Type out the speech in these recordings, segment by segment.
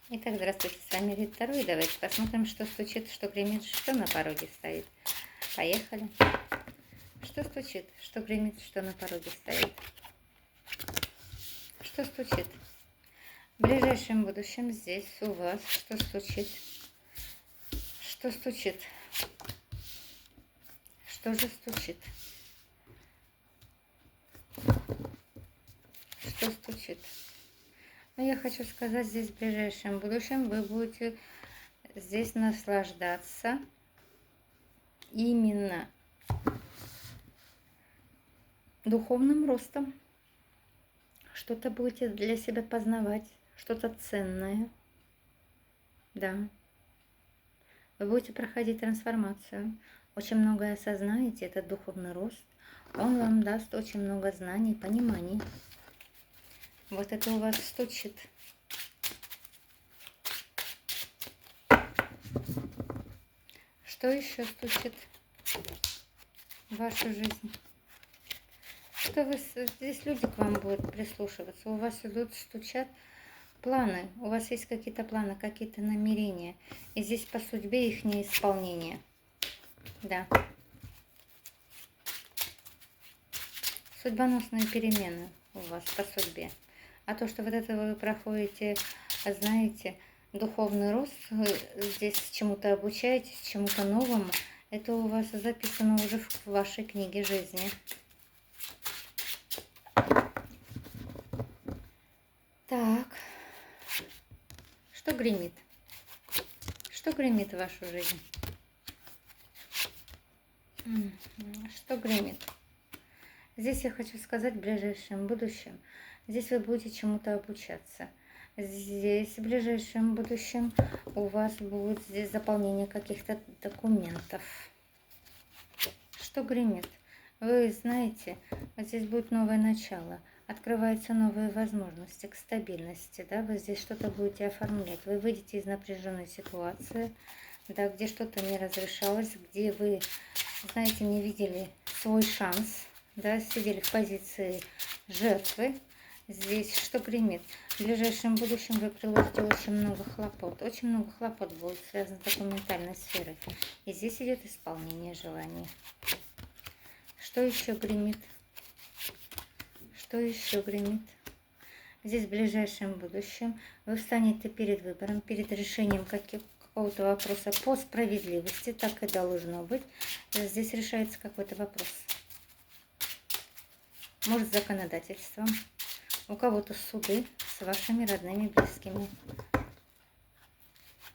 Итак, здравствуйте, с вами Рита Таро, и давайте посмотрим, что стучит, что гремит, что на пороге стоит. Поехали. Что стучит, что гремит, что на пороге стоит. Что стучит? В ближайшем будущем здесь у вас что стучит? Что стучит? Что же стучит? Что стучит? Ну, я хочу сказать, здесь в ближайшем будущем вы будете здесь наслаждаться именно духовным ростом. Что-то будете для себя познавать, что-то ценное. Да. Вы будете проходить трансформацию. Очень многое осознаете, этот духовный рост. Он вам даст очень много знаний, пониманий. Вот это у вас стучит. Что еще стучит в вашу жизнь? Что вы, здесь люди к вам будут прислушиваться. У вас идут, стучат планы. У вас есть какие-то планы, какие-то намерения. И здесь по судьбе их неисполнение. Да. Судьбоносные перемены у вас по судьбе. А то, что вот это вы проходите, знаете, духовный рост, вы здесь чему-то обучаетесь, чему-то новому, это у вас записано уже в вашей книге жизни. Так, что гремит? Что гремит в вашу жизнь? Что гремит? Здесь я хочу сказать в ближайшем будущем. Здесь вы будете чему-то обучаться. Здесь в ближайшем будущем у вас будет здесь заполнение каких-то документов. Что гремит? Вы знаете, вот здесь будет новое начало. Открываются новые возможности к стабильности. Да? Вы здесь что-то будете оформлять. Вы выйдете из напряженной ситуации, да, где что-то не разрешалось, где вы, знаете, не видели свой шанс. Да, сидели в позиции жертвы. Здесь что гремит? В ближайшем будущем вы приложите очень много хлопот. Очень много хлопот будет связано с документальной сферой. И здесь идет исполнение желаний. Что еще гремит? Что еще гремит? Здесь в ближайшем будущем вы встанете перед выбором, перед решением какого-то вопроса по справедливости. Так и должно быть. Здесь решается какой-то вопрос. Может, законодательством, у кого-то суды с вашими родными, близкими.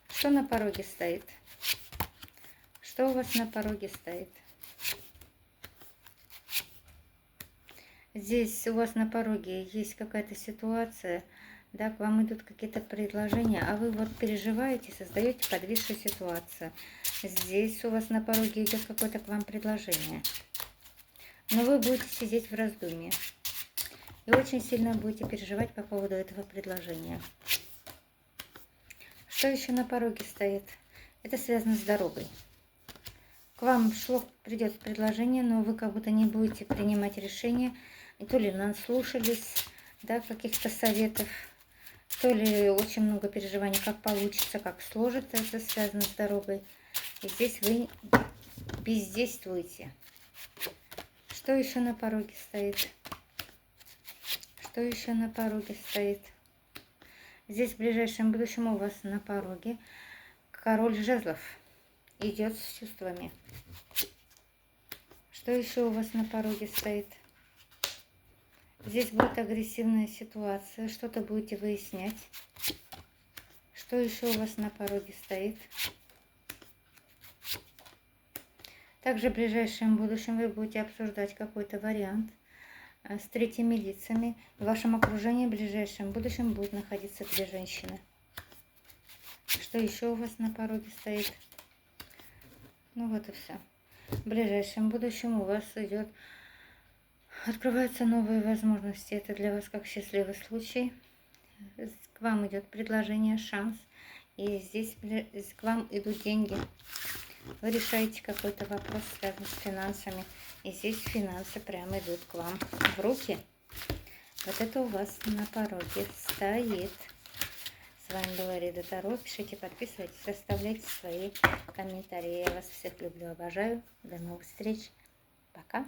Что на пороге стоит? Что у вас на пороге стоит? Здесь у вас на пороге есть какая-то ситуация, да, к вам идут какие-то предложения, а вы вот переживаете, создаете подвисшую ситуацию. Здесь у вас на пороге идет какое-то к вам предложение. Но вы будете сидеть в раздумье. И очень сильно будете переживать по поводу этого предложения. Что еще на пороге стоит? Это связано с дорогой. К вам придет предложение, но вы как будто не будете принимать решения. То ли наслушались, да, каких-то советов, то ли очень много переживаний, как получится, как сложится, это связано с дорогой. И здесь вы бездействуете. Что еще на пороге стоит? Что еще на пороге стоит? Здесь в ближайшем будущем у вас на пороге король жезлов идет с чувствами. Что еще у вас на пороге стоит? Здесь будет агрессивная ситуация, что-то будете выяснять. Что еще у вас на пороге стоит? Также в ближайшем будущем вы будете обсуждать какой-то вариант с третьими лицами. В вашем окружении в ближайшем будущем будут находиться 2 женщины. Что еще у вас на пороге стоит? Ну вот и все. В ближайшем будущем у вас открываются новые возможности. Это для вас как счастливый случай. К вам идет предложение, шанс. И здесь к вам идут деньги. Вы решаете какой-то вопрос, связанный с финансами. И здесь финансы прямо идут к вам в руки. Вот это у вас на пороге стоит. вами была Рида Таро. Пишите, подписывайтесь, оставляйте свои комментарии. Я вас всех люблю, обожаю. До новых встреч. Пока.